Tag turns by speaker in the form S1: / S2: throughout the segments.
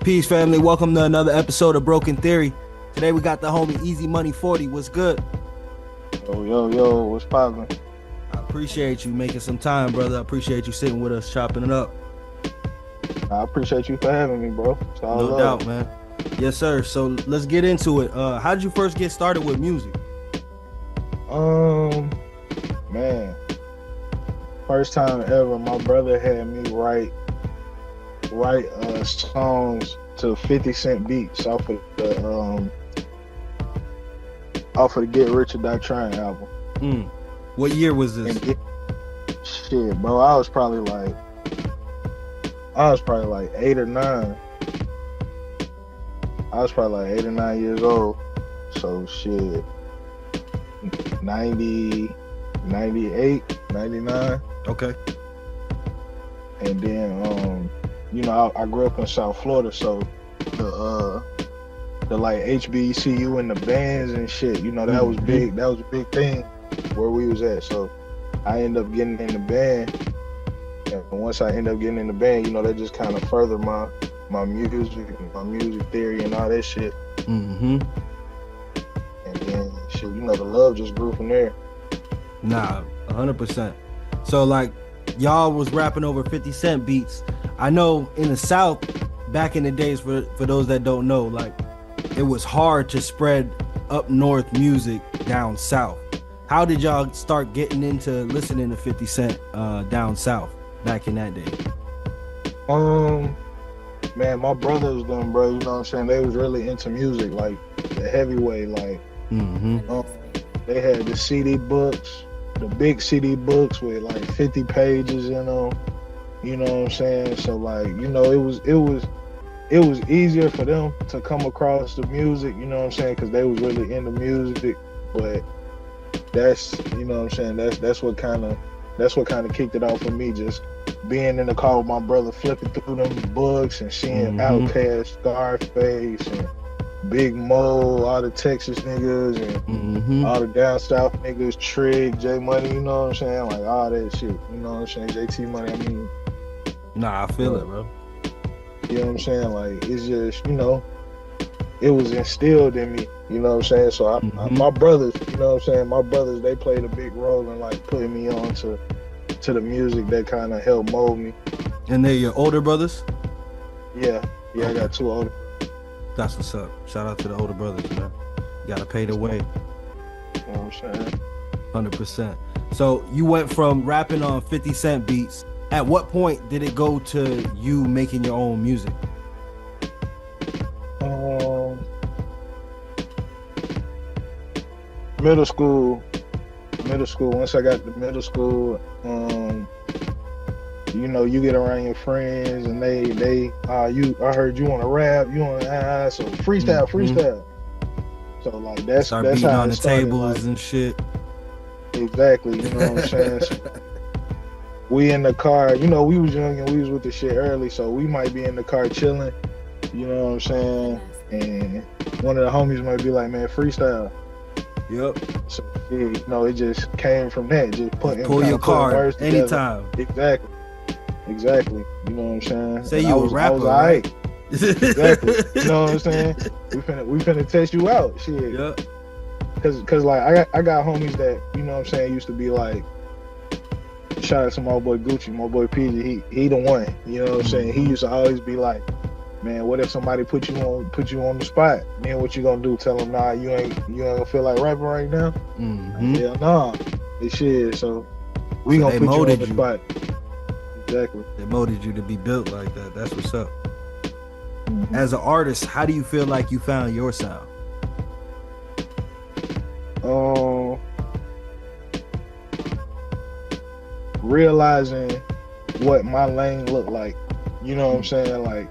S1: Peace, family. Welcome to another episode of Broken Theory. Today we got the homie Easy Money 40. What's good?
S2: Yo, what's poppin'?
S1: I appreciate you making some time, brother. I appreciate you sitting with us, chopping it up.
S2: I appreciate you for having me, bro.
S1: No doubt, man. Yes, sir. So let's get into it. How did you first get started with music?
S2: Man, first time ever, my brother had me write songs to 50 Cent beats off of the Get Rich or Die Trying album.
S1: What year was this?
S2: Shit, bro, I was probably like 8 or 9. I was probably like 8 or 9 years old. So shit, 90, 98, 99.
S1: Okay.
S2: And then I grew up in South Florida, so the like HBCU and the bands and shit, that was big. That was a big thing where we was at. So I ended up getting in the band, and once I ended up getting in the band, that just kind of furthered my music theory and all that shit. And then shit, the love just grew from there.
S1: Nah, 100%. So like, y'all was rapping over 50 Cent beats. I know in the South, back in the days, for those that don't know, like, it was hard to spread up north music down south. How did y'all start getting into listening to 50 Cent down south back in that day?
S2: Man, my brothers, them, bro, you know what I'm saying? They was really into music, like the heavyweight, like, they had the CD books, the big CD books with like 50 pages in them. You know what I'm saying? So like, it was easier for them to come across the music, you know what I'm saying? Because they was really into music. But that's, you know what I'm saying? That's what kind of kicked it off for me. Just being in the car with my brother, flipping through them books and seeing Outkast, Scarface, and Big Mo, all the Texas niggas, and all the down south niggas, Trig, J Money, you know what I'm saying? Like all that shit, you know what I'm saying? JT Money, I mean.
S1: Nah, I feel it, bro.
S2: You know what I'm saying? Like, it's just, it was instilled in me, you know what I'm saying? So my brothers, you know what I'm saying? My brothers, they played a big role in like putting me on to the music that kind of helped mold me.
S1: And they're your older brothers?
S2: Yeah, okay. I got 2 older.
S1: That's what's up. Shout out to the older brothers, man. You gotta pay the way.
S2: You know what I'm saying?
S1: 100%. So you went from rapping on 50 Cent beats. At what point did it go to you making your own music?
S2: Middle school. Once I got to middle school, you get around your friends and I heard you want to rap, you want to so freestyle. So like that's
S1: start
S2: that's
S1: beating
S2: how
S1: on
S2: it
S1: the
S2: started,
S1: tables
S2: like,
S1: and shit.
S2: Exactly, you know what I'm saying? So we in the car, we was young and we was with the shit early, so we might be in the car chilling, you know what I'm saying? And one of the homies might be like, man, freestyle.
S1: Yep.
S2: So it just came from that. Just
S1: pull your card anytime.
S2: Exactly. You know what I'm saying?
S1: Say you a rapper,
S2: I was all right. Exactly. You know what I'm saying? We finna test you out. Shit.
S1: Yep.
S2: Cause like I got homies that, you know what I'm saying, used to be like, shout out to my boy Gucci, my boy PG, he the one. You know what I'm saying? He used to always be like, man, what if somebody put you on the spot? Man, what you gonna do? Tell them, nah, you ain't gonna feel like rapping right now? Hell nah. This shit. So we gonna put you on the spot. Exactly.
S1: They molded you to be built like that. That's what's up. As an artist, how do you feel like you found your sound?
S2: Realizing what my lane looked like. You know what I'm saying? Like,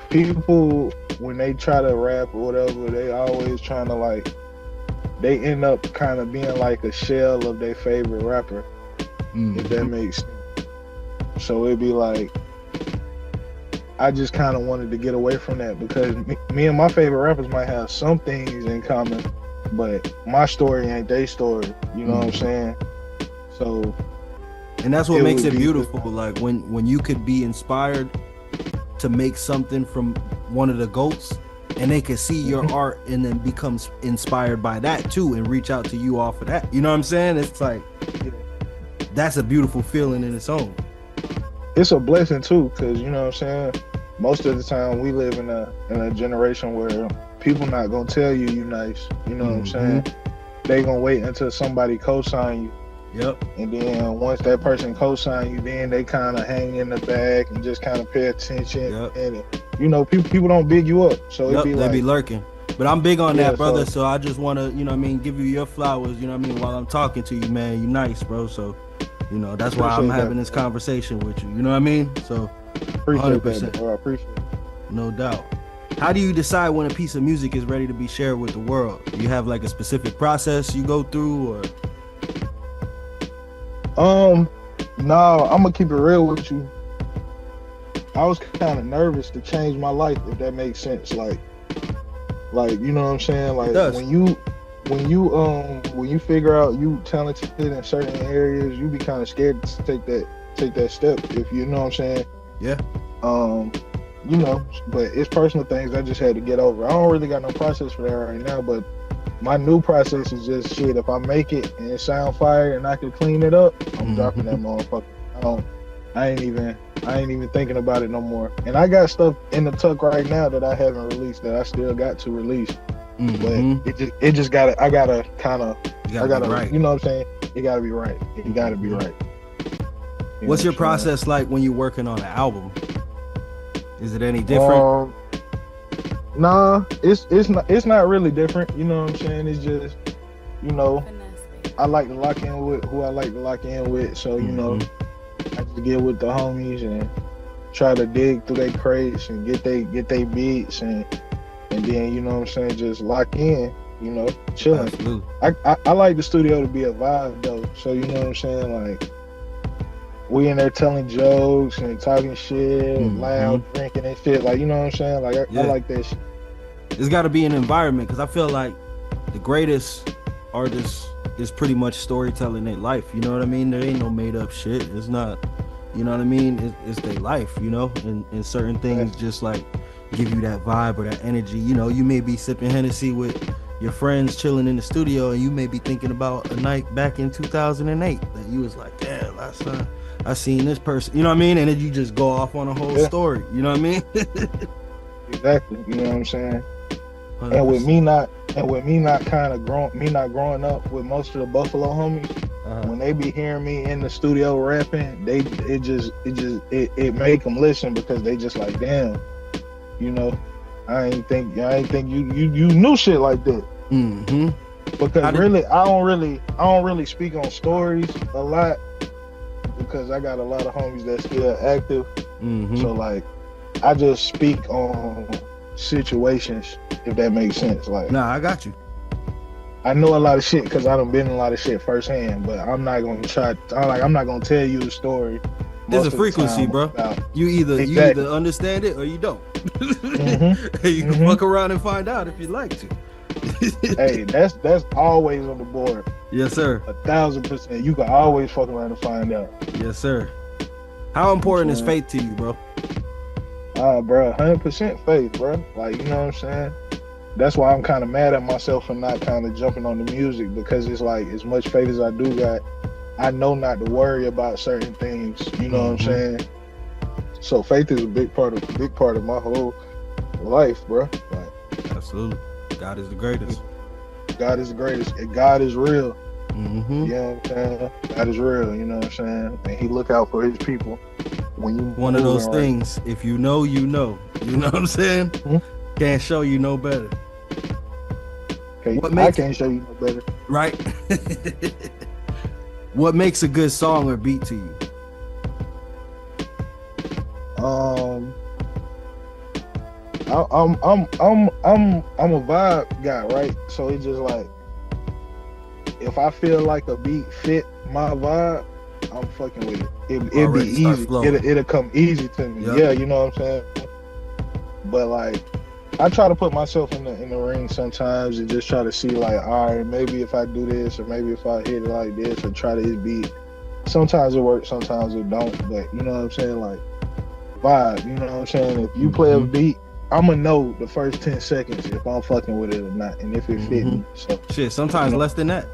S2: people, when they try to rap or whatever, they always trying to like, they end up kind of being like a shell of their favorite rapper, if that makes sense. So it'd be like, I just kind of wanted to get away from that because me and my favorite rappers might have some things in common, but my story ain't their story. You know what I'm saying? So
S1: And that's what makes it beautiful. Like when you could be inspired to make something from one of the GOATs, and they could see your art and then becomes inspired by that too and reach out to you off of that. You know what I'm saying? It's like, that's a beautiful feeling in its own.
S2: It's a blessing too, because you know what I'm saying, most of the time we live in a generation where people not gonna tell you nice. You know what I'm saying? They gonna wait until somebody co-sign you.
S1: Yep.
S2: And then once that person co-sign you, then they kind of hang in the back and just kind of pay attention.
S1: Yep.
S2: And you know, people don't big you up, so
S1: they be lurking. But I'm big on that, brother. So I just want to, you know what I mean, give you your flowers. You know what I mean, while I'm talking to you, man. You nice, bro. So, you know, that's why I'm having this conversation with you. You know what I mean? So, 100%.
S2: That, I appreciate it.
S1: No doubt. How do you decide when a piece of music is ready to be shared with the world? Do you have like a specific process you go through, or?
S2: No, I'm gonna keep it real with you. I was kind of nervous to change my life, if that makes sense. Like you know what I'm saying? Like when you figure out you talented in certain areas, you be kind of scared to take that step. If you know what I'm saying?
S1: Yeah.
S2: You know, but it's personal things I just had to get over. I don't really got no process for that right now, but my new process is just shit. If I make it and it sound fire and I can clean it up, I'm dropping that motherfucker. I ain't even thinking about it no more. And I got stuff in the tuck right now that I haven't released that I still got to release. But it just gotta right. You know what I'm saying? It gotta be right. It gotta be right.
S1: What's your process like when you're working on an album? Is it any different?
S2: Nah, it's not really different. You know what I'm saying? It's just, you know, I like to lock in with who I like to lock in with. So, you know, I just get with the homies and try to dig through their crates and get they beats and then, you know what I'm saying, just lock in, you know, chilling. I like the studio to be a vibe though. So, you know what I'm saying? Like, we in there telling jokes and talking shit and loud drinking and shit. Like, you know what I'm saying? Like, I like that shit.
S1: It's got to be an environment, because I feel like the greatest artists is pretty much storytelling their life. You know what I mean? There ain't no made up shit. It's not, you know what I mean? It's their life, you know? And certain things just like give you that vibe or that energy. You know, you may be sipping Hennessy with your friends chilling in the studio, and you may be thinking about a night back in 2008 that you was like, damn, last time I seen this person, you know what I mean? And then you just go off on a whole story, you know what I mean?
S2: Exactly, you know what I'm saying?
S1: 100%.
S2: And with me not growing up with most of the Buffalo homies, when they be hearing me in the studio rapping, it make them listen, because they just like, damn, you know, I ain't think you knew shit like that. Because really, I don't really speak on stories a lot, because I got a lot of homies that's still active. So like, I just speak on situations, if that makes sense. Like,
S1: nah, I got you.
S2: I know a lot of shit because I done been in a lot of shit firsthand, but I'm not gonna tell you the story.
S1: There's a frequency, bro. You either understand it or you don't. You can fuck around and find out if you'd like to.
S2: Hey, that's always on the board.
S1: Yes, sir.
S2: 1000%. You can always fuck around and find out.
S1: Yes, sir. How important is faith to you, bro?
S2: Bro, 100% faith, bro. Like, you know what I'm saying? That's why I'm kind of mad at myself for not kind of jumping on the music, because it's like, as much faith as I do got, I know not to worry about certain things. You know what I'm saying? So faith is a big part of my whole life, bro. Like,
S1: absolutely. God is the greatest.
S2: God is the greatest. And God is real. You know what I'm saying? God is real. You know what I'm saying? And He look out for His people. When you
S1: one of those things, if you know, you know. You know what I'm saying? Can't show you no better.
S2: I can't show you no better.
S1: Right? What makes a good song or beat to you?
S2: I'm a vibe guy, right? So it's just like, if I feel like a beat fit my vibe, I'm fucking with it. It'll be easy. It'll come easy to me. Yep. Yeah, you know what I'm saying? But like, I try to put myself in the ring sometimes and just try to see like, all right, maybe if I do this, or maybe if I hit it like this, or try to hit beat, sometimes it works, sometimes it don't. But you know what I'm saying? Like vibe, you know what I'm saying? If you play a beat, I'ma know the first 10 seconds if I'm fucking with it or not, and if it fit me. So
S1: shit, sometimes less than that.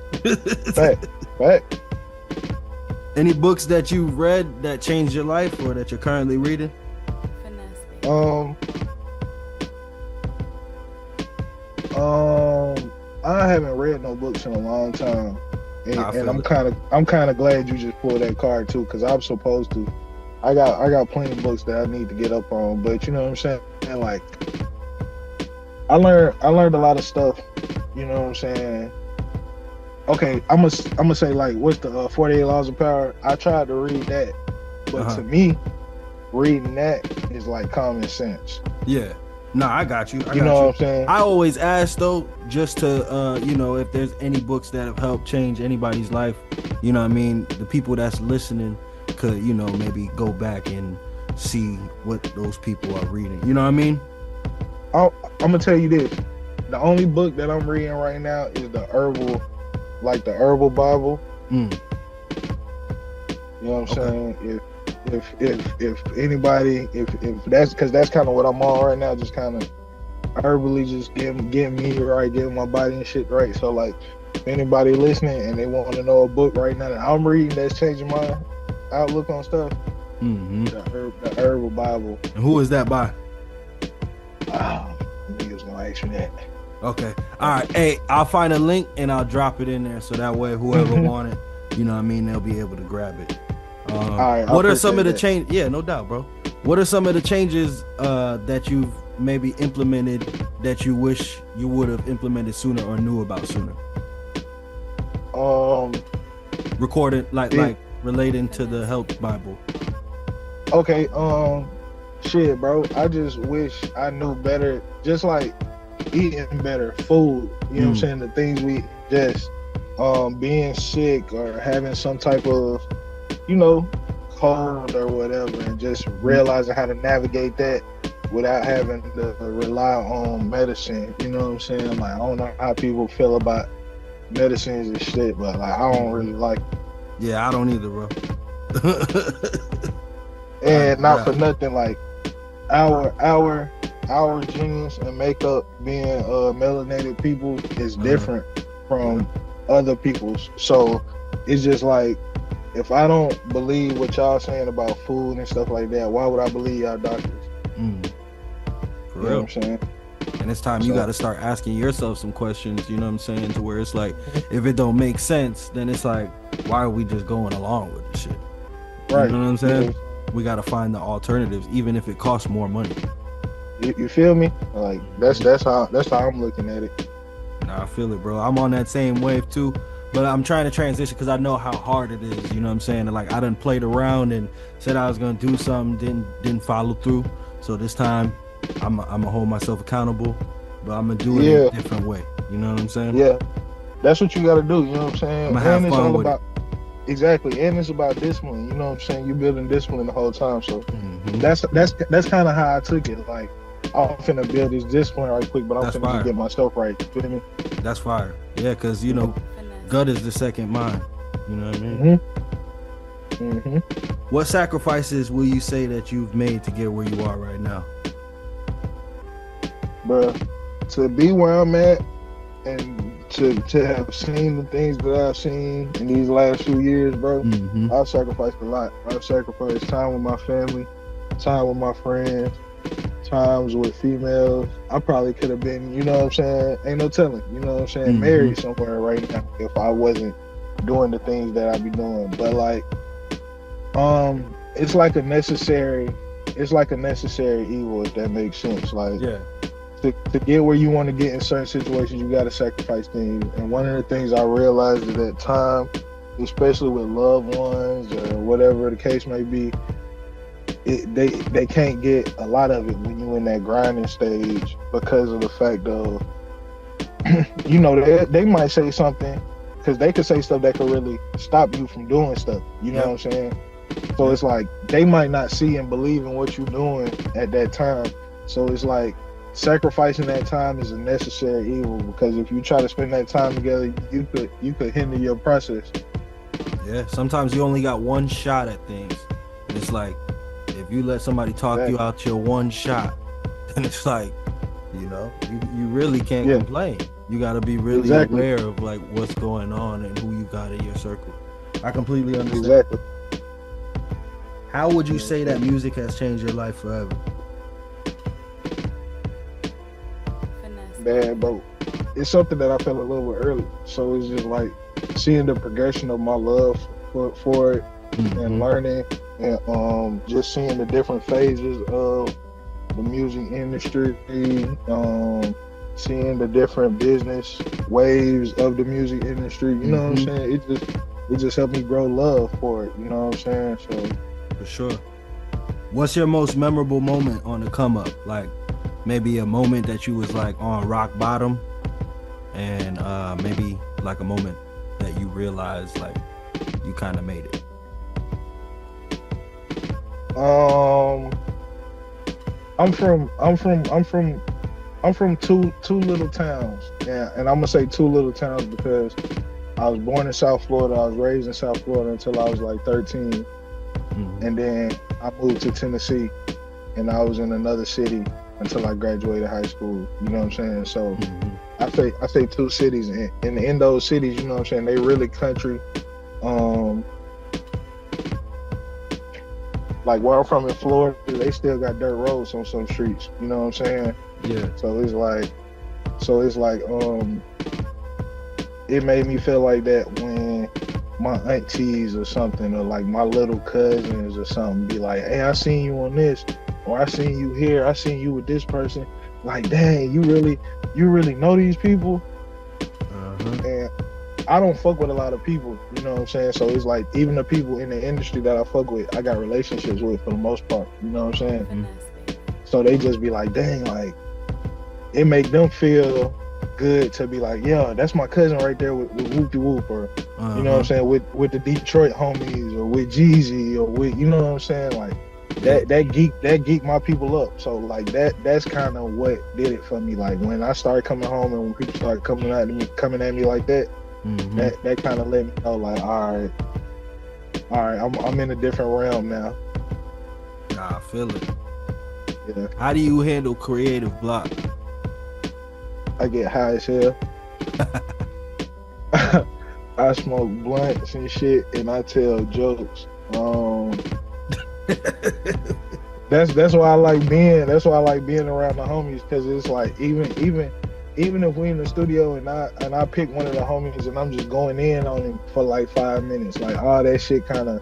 S2: Fact.
S1: Any books that you've read that changed your life or that you're currently reading?
S2: I haven't read no books in a long time, and I'm kind of glad you just pulled that card too, because I'm supposed to. I got plenty of books that I need to get up on, but you know what I'm saying? Like, I learned a lot of stuff. You know what I'm saying? Okay, I'm gonna say, like, what's the 48 Laws of Power? I tried to read that, but to me, reading that is like common sense.
S1: Yeah. No, I got you.
S2: You know what I'm saying?
S1: I always ask though, just to if there's any books that have helped change anybody's life. You know what I mean? The people that's listening could, maybe go back and see what those people are reading. You know what I mean?
S2: I'm gonna tell you this. The only book that I'm reading right now is the herbal Bible. You know what I'm saying? If anybody, if that's, because that's kind of what I'm on right now, just kind of herbally just getting me right, getting my body and shit right. So like, if anybody listening and they want to know a book right now that I'm reading that's changing my outlook on stuff, the herbal Bible.
S1: And who is that by?
S2: Niggas gonna ask me that.
S1: Okay. All right. Hey, I'll find a link and I'll drop it in there so that way whoever want it, you know what I mean, they'll be able to grab it.
S2: All right,
S1: what are some of the change? Yeah, no doubt, bro. What are some of the changes that you've maybe implemented that you wish you would have implemented sooner or knew about sooner? Recorded like relating to the health Bible.
S2: Okay, shit, bro. I just wish I knew better. Just like eating better food. You know what I'm saying? The things we just being sick or having some type of cold or whatever, and just realizing how to navigate that without having to rely on medicine. You know what I'm saying? Like, I don't know how people feel about medicines and shit, but like, I don't really like it.
S1: Yeah, I don't either, bro.
S2: And not for nothing, like our genes and makeup, being melanated people, is different from other people's. So it's just like, if I don't believe what y'all saying about food and stuff like that, why would I believe y'all doctors?
S1: For
S2: real. You know what I'm saying?
S1: And it's time you got to start asking yourself some questions, you know what I'm saying? To where it's like, if it don't make sense, then it's like, why are we just going along with the shit?
S2: Right.
S1: You know what I'm saying? Yeah. We got to find the alternatives, even if it costs more money.
S2: You feel me? Like, that's how I'm looking at it.
S1: Nah, I feel it, bro. I'm on that same wave too. But I'm trying to transition because I know how hard it is. You know what I'm saying? Like, I done played around and said I was gonna do something, didn't follow through. So this time, I'm gonna hold myself accountable, but I'm gonna do it in a different way. You know what I'm saying?
S2: Yeah, that's what you gotta do. You know what I'm saying?
S1: I'm gonna have fun with it.
S2: Exactly, and it's about discipline. You know what I'm saying? You're building discipline the whole time. So that's kind of how I took it. Like, I'm finna build this discipline right quick, but I'm finna just get myself right. You feel me?
S1: That's fire. Yeah, because gut is the second mind. You know what I mean? What sacrifices will you say that you've made to get where you are right now?
S2: Bruh, to be where I'm at and to have seen the things that I've seen in these last few years, bro, I've sacrificed a lot. I've sacrificed time with my family, time with my friends, times with females. I probably could have been, you know what I'm saying, ain't no telling, you know what I'm saying, married somewhere right now if I wasn't doing the things that I be doing. But like, it's like a necessary evil, if that makes sense. Like, to get where you want to get in certain situations, you got to sacrifice things. And one of the things I realized is that time, especially with loved ones or whatever the case may be, they can't get a lot of it when you're in that grinding stage, because of the fact of they might say something, because they could say stuff that could really stop you from doing stuff, you know what I'm saying? So it's like, they might not see and believe in what you're doing at that time. So it's like, sacrificing that time is a necessary evil, because if you try to spend that time together, you could hinder your process.
S1: Yeah, sometimes you only got one shot at things. And it's like, if you let somebody talk you out your one shot, then it's like, you really can't complain. You got to be really aware of like what's going on and who you got in your circle. I completely understand.
S2: Exactly.
S1: How would you say that music has changed your life forever?
S2: Man, bro, it's something that I felt a little bit early. So it's just like seeing the progression of my love for it, and learning, and just seeing the different phases of the music industry, seeing the different business waves of the music industry. You know what I'm saying? It just helped me grow love for it. You know what I'm saying? So
S1: for sure. What's your most memorable moment on the come up? Like maybe a moment that you was like on rock bottom, and maybe like a moment that you realized like you kind of made it.
S2: I'm from two little towns, and I'm gonna say two little towns because I was born in South Florida. I was raised in South Florida until I was like 13, and then I moved to Tennessee, and I was in another city until I graduated high school. You know what I'm saying? So I say two cities, and in those cities, you know what I'm saying, they really country. Like where I'm from in Florida, they still got dirt roads on some streets. You know what I'm saying?
S1: Yeah.
S2: So it's like, it made me feel like that when my aunties or something, or like my little cousins or something, be like, "Hey, I seen you on this, or I seen you here, I seen you with this person." Like, dang, you really know these people? And I don't fuck with a lot of people, you know what I'm saying? So it's like, even the people in the industry that I fuck with, I got relationships with for the most part, you know what I'm saying? So they just be like, dang, like, it make them feel good to be like, yeah, that's my cousin right there with Whoop-de-Whoop, or, you know what I'm saying, with the Detroit homies, or with Jeezy, or with, you know what I'm saying? Like, that geek my people up. So like that's kind of what did it for me. Like when I started coming home and when people started coming at me like that, that kind of let me know, like, all right, I'm in a different realm now.
S1: Nah, I feel it.
S2: Yeah.
S1: How do you handle creative block?
S2: I get high as hell. I smoke blunts and shit, and I tell jokes. That's why I like being around the homies, because it's like even if we in the studio and I pick one of the homies and I'm just going in on him for like 5 minutes, like all that shit kind of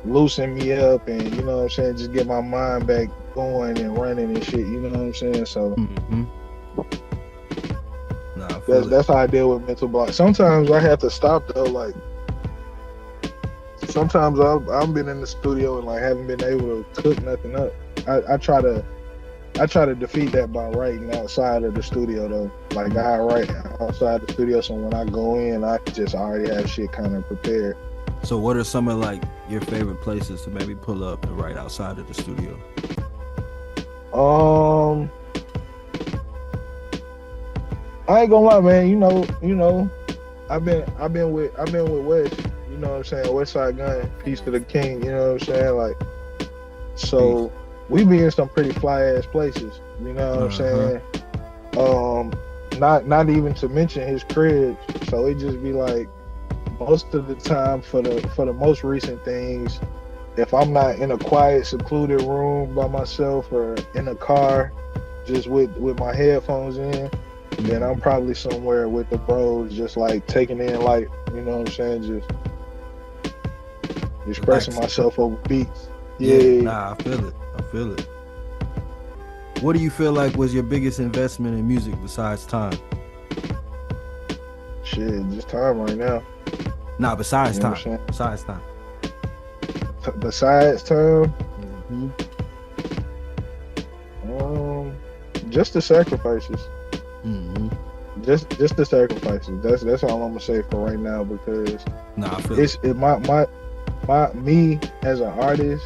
S2: loosen me up, and you know what I'm saying, just get my mind back going and running and shit, you know what I'm saying? So that's how I deal with mental block. Sometimes I have to stop though, like sometimes I've been in the studio and like haven't been able to cook nothing up. I try to defeat that by writing outside of the studio though. Like I write outside the studio, so when I go in, I just already have shit kind of prepared.
S1: So what are some of like your favorite places to maybe pull up and write outside of the studio?
S2: I ain't gonna lie, man. You know, I've been with West. You know what I'm saying? WESTSIDE GUNN, peace to the king. You know what I'm saying? Like, so we be in some pretty fly ass places. You know what I'm saying? Not even to mention his crib. So it just be like, most of the time for the most recent things, if I'm not in a quiet, secluded room by myself or in a car, just with my headphones in, then I'm probably somewhere with the bros, just like taking in life. You know what I'm saying? Just expressing myself over beats. Yeah.
S1: Nah, I feel it. What do you feel like was your biggest investment in music besides time?
S2: Shit, just time right now.
S1: Nah, besides time. Besides time.
S2: Besides time? Just the sacrifices. Just the sacrifices. That's all I'm gonna say for right now, because
S1: I feel
S2: me as an artist,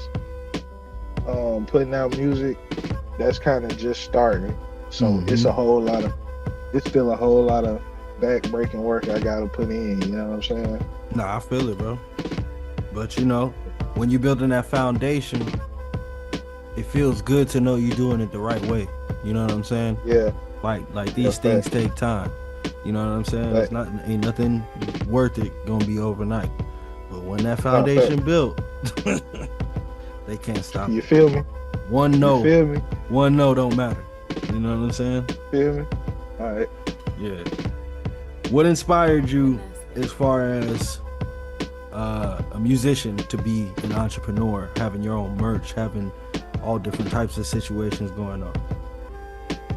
S2: putting out music, that's kind of just starting. So it's still a whole lot of back breaking work I gotta put in. You know what I'm saying?
S1: Nah, I feel it, bro. But you know, when you're building that foundation, it feels good to know you're doing it the right way. You know what I'm saying?
S2: Yeah.
S1: Like these things take time. You know what I'm saying? It's not ain't nothing worth it gonna be overnight. But when that foundation built, they can't stop.
S2: You feel me?
S1: One no.
S2: You feel me?
S1: One no don't matter. You know what I'm saying?
S2: Feel me? All right.
S1: Yeah. What inspired you as far as a musician to be an entrepreneur, having your own merch, having all different types of situations going on?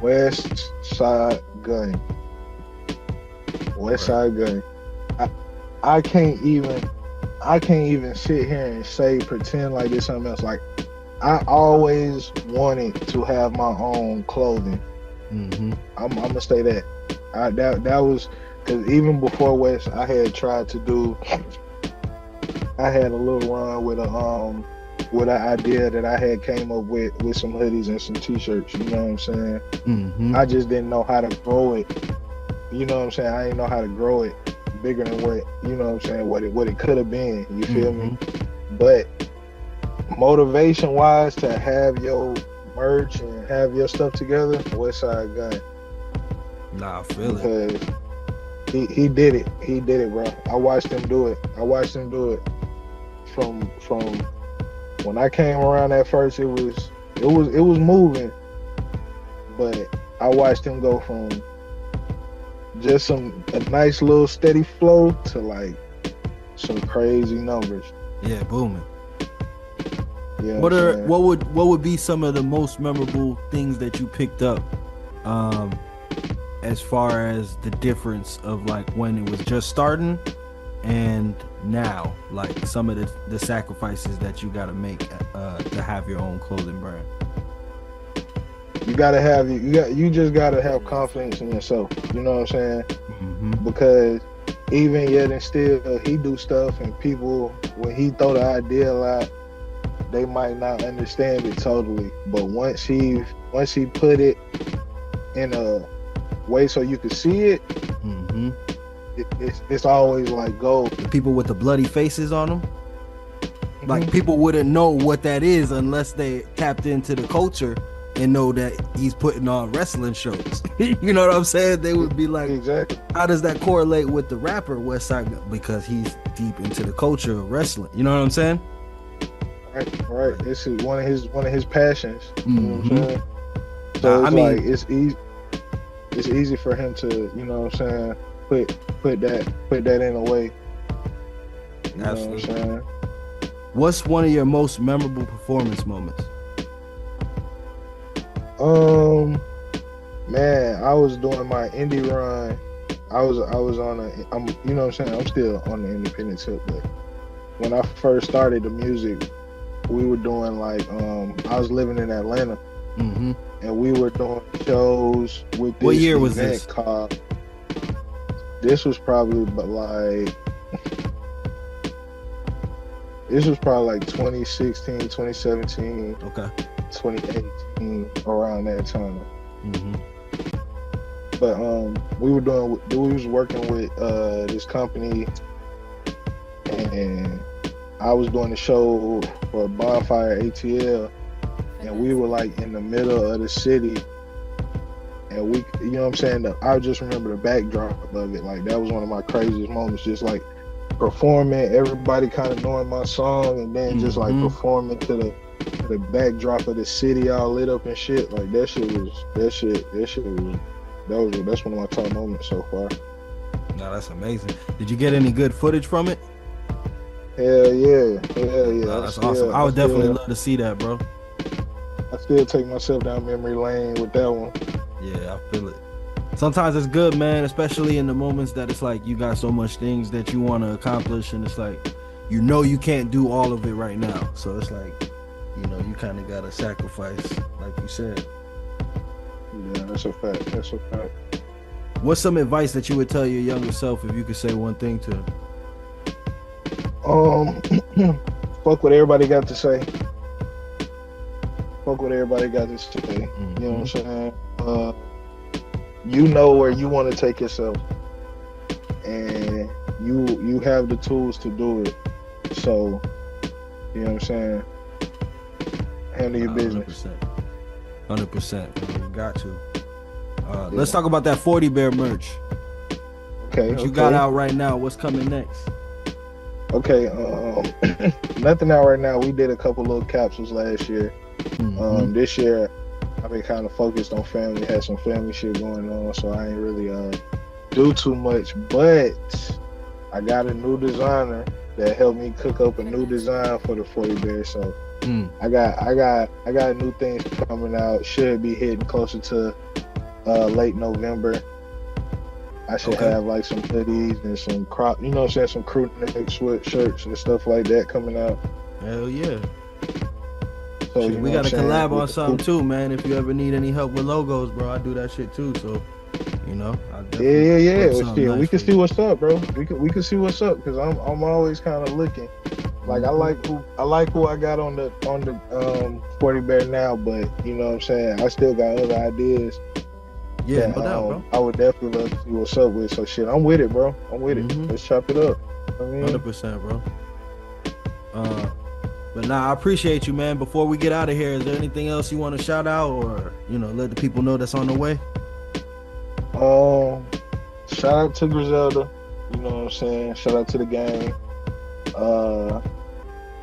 S2: WESTSIDE GUNN. WESTSIDE GUNN. I can't even sit here and pretend like it's something else. Like, I always wanted to have my own clothing.
S1: Mm-hmm.
S2: I'm gonna say that. That was because even before West, I had tried to do. I had a little run with an idea that I had came up with some hoodies and some t-shirts. You know what I'm saying?
S1: Mm-hmm.
S2: I just didn't know how to grow it. You know what I'm saying? I didn't know how to grow it bigger than what, you know what I'm saying, what it could have been. You feel me? But motivation wise, to have your merch and have your stuff together, WESTSIDE GUNN.
S1: Nah, I feel it.
S2: Because he did it. He did it, bro. I watched him do it. From when I came around at first, it was moving, but I watched him go from just a nice little steady flow to like some crazy numbers.
S1: Yeah, booming.
S2: Yeah.
S1: What would be some of the most memorable things that you picked up, as far as the difference of like when it was just starting and now, like some of the sacrifices that you got to make to have your own clothing brand?
S2: You just gotta have confidence in yourself. You know what I'm saying?
S1: Mm-hmm.
S2: Because even yet and still, he do stuff, and people, when he throw the idea out, they might not understand it totally. But once he put it in a way so you can see it,
S1: mm-hmm.
S2: it's always like gold.
S1: The people with the bloody faces on them,
S2: Mm-hmm.
S1: like people wouldn't know what that is unless they tapped into the culture and know that he's putting on wrestling shows. You know what I'm saying? They would be like,
S2: exactly.
S1: How does that correlate with the rapper WESTSIDE GUNN? Because he's deep into the culture of wrestling. You know what I'm saying?
S2: Right. This is one of his passions.
S1: Mm-hmm.
S2: You know what I'm saying? So it's easy for him to, you know what I'm saying, put that in a way. You know what I'm saying?
S1: What's one of your most memorable performance moments?
S2: Man, I was doing my indie run. I was on you know what I'm saying, I'm still on the independent tip, but when I first started the music, we were doing like I was living in Atlanta,
S1: mm-hmm.
S2: and we were doing shows with this
S1: What year was this?
S2: This was probably like 2016, 2017,
S1: okay,
S2: 2018, around that time.
S1: Mm-hmm.
S2: But we was working with this company, and I was doing the show for Bonfire ATL, and we were like in the middle of the city, and we, you know what I'm saying, I just remember the backdrop of it. Like, that was one of my craziest moments, just like performing, everybody kind of knowing my song, and then just like performing to the backdrop of the city all lit up and shit. Like, that's one of my top moments so far.
S1: No, that's amazing. Did you get any good footage from it?
S2: Hell yeah.
S1: No, that's awesome. I would definitely love to see that, bro.
S2: I still take myself down memory lane with that one.
S1: Yeah, I feel it. Sometimes it's good, man, especially in the moments that it's like you got so much things that you want to accomplish, and it's like, you know, you can't do all of it right now. So it's like, you know, you kind of got to sacrifice, like you said.
S2: Yeah, that's a fact.
S1: What's some advice that you would tell your younger self if you could say one thing to him?
S2: Fuck what everybody got to say. Mm-hmm. You know what I'm saying? You know where you want to take yourself, and you have the tools to do it. So You know what I'm saying? Handle your business.
S1: 100%. You got to. Let's talk about that 40 Bear merch.
S2: Okay.
S1: What you got out right now? What's coming next?
S2: Okay. Nothing out right now. We did a couple little capsules last year. This year, I've been kind of focused on family. Had some family shit going on, so I ain't really do too much. But I got a new designer that helped me cook up a new design for the 40 Bear. So I got new things coming out. Should be hitting closer to late November. I should have like some hoodies and some crop, you know what I'm saying, some crew neck sweatshirts and stuff like that coming out.
S1: Hell yeah.
S2: So
S1: shit, we got to collab on something too, man. If you ever need any help with logos, bro, I do that shit too. So, you know,
S2: yeah. We can see what's up, bro. We can see what's up because I'm always kind of looking. Like I like who I got on the 40 Bear now, but you know what I'm saying, I still got other ideas.
S1: Yeah, no doubt, bro.
S2: I would definitely love to see what's up with. So shit, I'm with it, bro. I'm with it. Let's chop it up. I mean,
S1: 100%, bro. But nah, I appreciate you, man. Before we get out of here, is there anything else you want to shout out or, you know, let the people know that's on the way?
S2: Shout out to Griselda. You know what I'm saying? Shout out to the gang.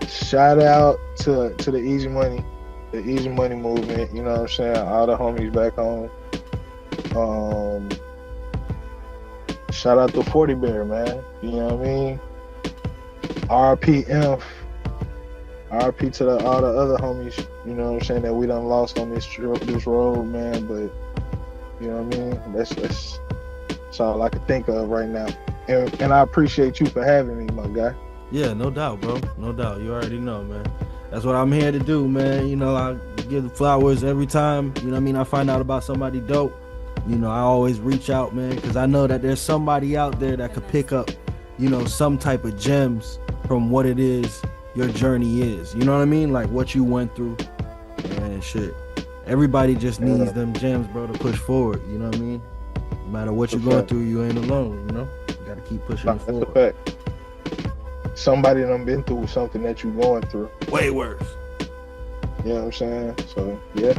S2: Shout out to the Easy Money movement. You know what I'm saying? All the homies back home. Shout out to 40 Bear, man. You know what I mean? RP Inf. RP to all the other homies, you know what I'm saying, that we done lost on this road, man. But you know what I mean? That's all I can think of right now. And I appreciate you for having me, my guy.
S1: Yeah, no doubt, bro. No doubt. You already know, man. That's what I'm here to do, man. You know, I give the flowers every time, you know what I mean, I find out about somebody dope. You know, I always reach out, man, because I know that there's somebody out there that could pick up, you know, some type of gems from what it is your journey is. You know what I mean? Like what you went through and shit. Everybody just needs them gems, bro, to push forward. You know what I mean? No matter what you're going through, you ain't alone, you know? You got to keep pushing it forward.
S2: That's a fact. Somebody done been through something that you're going through.
S1: Way worse.
S2: You know what I'm saying? So, yeah.